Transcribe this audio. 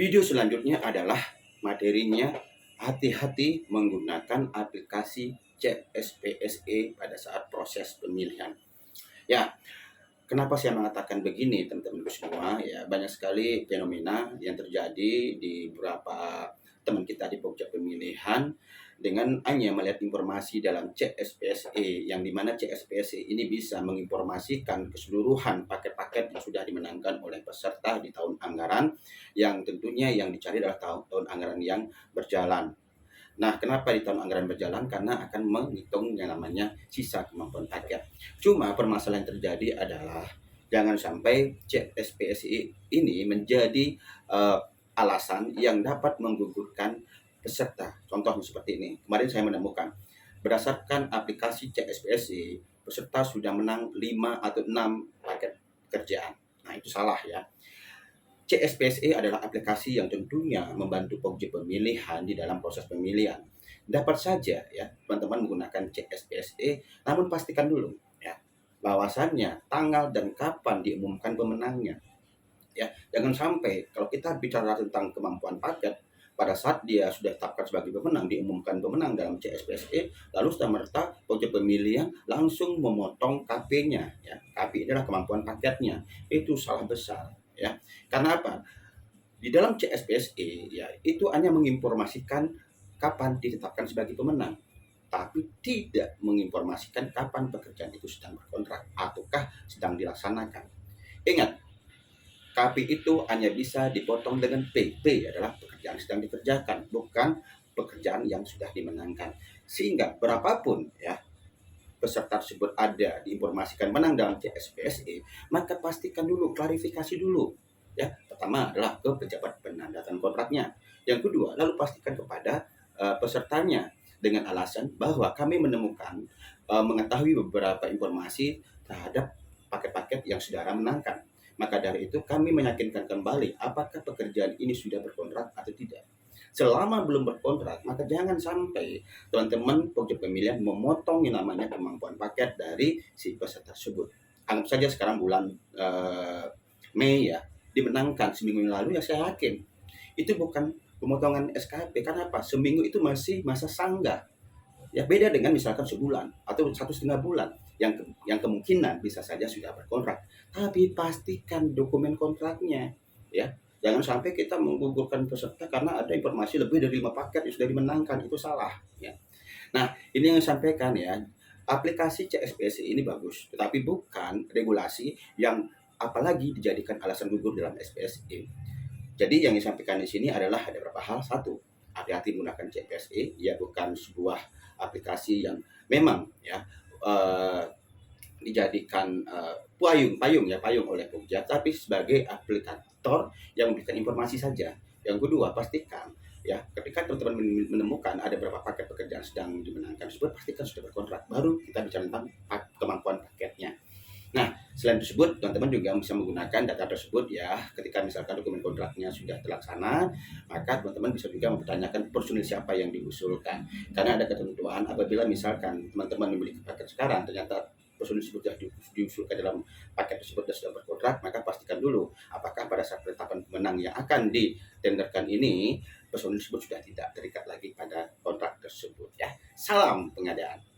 Video selanjutnya adalah materinya hati-hati menggunakan aplikasi CSPSE pada saat proses pemilihan. Ya, kenapa saya mengatakan begini teman-teman semua? Ya, banyak sekali fenomena yang terjadi di beberapa teman kita di pokja pemilihan dengan hanya melihat informasi dalam CSPSE, yang dimana CSPSE ini bisa menginformasikan keseluruhan paket-paket yang sudah dimenangkan oleh peserta di tahun anggaran, yang tentunya yang dicari adalah tahun anggaran yang berjalan. Nah, kenapa di tahun anggaran berjalan? Karena akan menghitung yang namanya sisa kemampuan paket. Cuma permasalahan yang terjadi adalah jangan sampai CSPSI ini menjadi alasan yang dapat menggugurkan peserta. Contohnya seperti ini. Kemarin saya menemukan berdasarkan aplikasi CSPSI, peserta sudah menang 5 atau 6 paket kerjaan. Nah, itu salah ya. CSPSE adalah aplikasi yang tentunya membantu pokja pemilihan di dalam proses pemilihan. Dapat saja ya teman-teman menggunakan CSPSE, namun pastikan dulu ya bahwasannya tanggal dan kapan diumumkan pemenangnya. Ya, jangan sampai kalau kita bicara tentang kemampuan paket, pada saat dia sudah ditetapkan sebagai pemenang, diumumkan pemenang dalam CSPSE, lalu serta-merta pokja pemilihan langsung memotong KP-nya. Ya, KP adalah kemampuan paketnya. Itu salah besar. Ya, karena apa? Di dalam CSPSE ya itu hanya menginformasikan kapan ditetapkan sebagai pemenang, tapi tidak menginformasikan kapan pekerjaan itu sedang berkontrak ataukah sedang dilaksanakan. Ingat, KP itu hanya bisa dipotong dengan P. P adalah pekerjaan sedang dikerjakan, bukan pekerjaan yang sudah dimenangkan. Sehingga berapapun ya peserta tersebut ada diinformasikan menang dalam CSPSE, maka pastikan dulu, klarifikasi dulu. Ya, pertama adalah ke pejabat penandatan kontraknya. Yang kedua, lalu pastikan kepada pesertanya dengan alasan bahwa kami menemukan mengetahui beberapa informasi terhadap paket-paket yang saudara menangkan. Maka dari itu kami meyakinkan kembali apakah pekerjaan ini sudah berkontrak atau tidak. Selama belum berkontrak, maka jangan sampai teman-teman pokja pemilihan memotong yang namanya kemampuan paket dari si peserta tersebut. Anggap saja sekarang bulan Mei ya, dimenangkan seminggu yang lalu, ya saya yakin itu bukan pemotongan SKP. Karena apa? Seminggu itu masih masa sanggah. Ya, beda dengan misalkan sebulan atau 1,5 bulan yang kemungkinan bisa saja sudah berkontrak. Tapi pastikan dokumen kontraknya ya. Jangan sampai kita menggugurkan peserta karena ada informasi lebih dari 5 paket yang sudah dimenangkan, itu salah ya. Nah, ini yang saya sampaikan ya. Aplikasi CSPSI ini bagus, tetapi bukan regulasi yang apalagi dijadikan alasan gugur dalam SPSI. Jadi yang disampaikan di sini adalah ada beberapa hal. Satu, hati-hati menggunakan CPSE, ya bukan sebuah aplikasi yang memang ya dijadikan payung oleh pokja, tapi sebagai aplikator yang memberikan informasi saja. Yang kedua, pastikan ya ketika teman-teman menemukan ada beberapa paket pekerjaan sedang dimenangkan tersebut, pastikan sudah berkontrak, baru kita bicara tentang kemampuan paketnya. Nah, selain tersebut, teman-teman juga bisa menggunakan data tersebut ya. Ketika misalkan dokumen kontraknya sudah terlaksana, maka teman-teman bisa juga mempertanyakan personil siapa yang diusulkan. Karena ada ketentuan apabila misalkan teman-teman memiliki paket sekarang, ternyata personil tersebut sudah diusulkan dalam paket tersebut dan sudah berkontrak, maka pastikan dulu apakah pada saat penetapan pemenang yang akan ditenderkan ini, personil tersebut sudah tidak terikat lagi pada kontrak tersebut ya. Salam pengadaan.